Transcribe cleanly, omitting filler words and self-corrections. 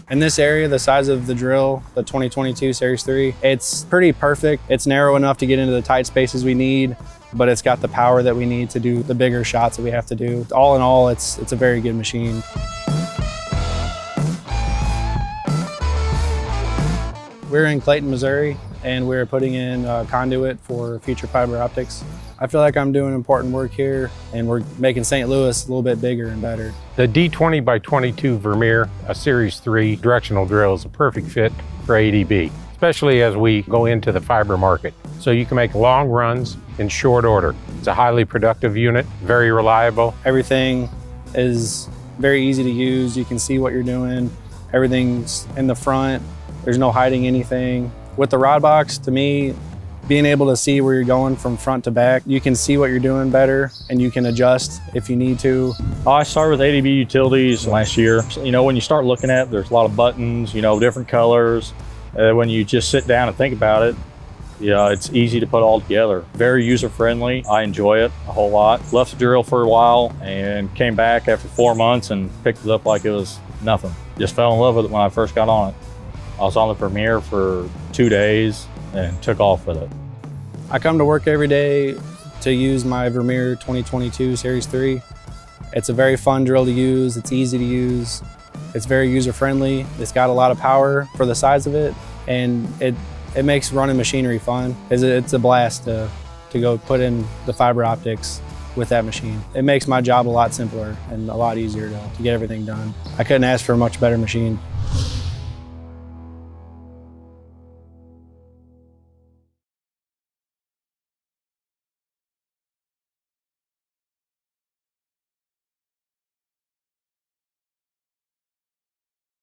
In this area, the size of the drill, the 2022 Series 3, it's pretty perfect. It's narrow enough to get into the tight spaces we need, but it's got the power that we need to do the bigger shots that we have to do. All in all, it's a very good machine. We're in Clayton, Missouri, and we're putting in conduit for future fiber optics. I feel like I'm doing important work here, and we're making St. Louis a little bit bigger and better. The D20x22 Vermeer, a Series 3 directional drill, is a perfect fit for ADB, especially as we go into the fiber market. So you can make long runs in short order. It's a highly productive unit, very reliable. Everything is very easy to use. You can see what you're doing. Everything's in the front. There's no hiding anything. With the rod box, to me, being able to see where you're going from front to back, you can see what you're doing better and you can adjust if you need to. I started with ADB Utilities last year. You know, when you start looking at it, there's a lot of buttons, you know, different colors. When you just sit down and think about it, yeah, it's easy to put all together. Very user-friendly. I enjoy it a whole lot. Left the drill for a while and came back after 4 months and picked it up like it was nothing. Just fell in love with it when I first got on it. I was on the Vermeer for 2 days and took off with it. I come to work every day to use my Vermeer 2022 Series 3. It's a very fun drill to use. It's easy to use. It's very user-friendly. It's got a lot of power for the size of it, and it makes running machinery fun. It's a blast to go put in the fiber optics with that machine. It makes my job a lot simpler and a lot easier to get everything done. I couldn't ask for a much better machine.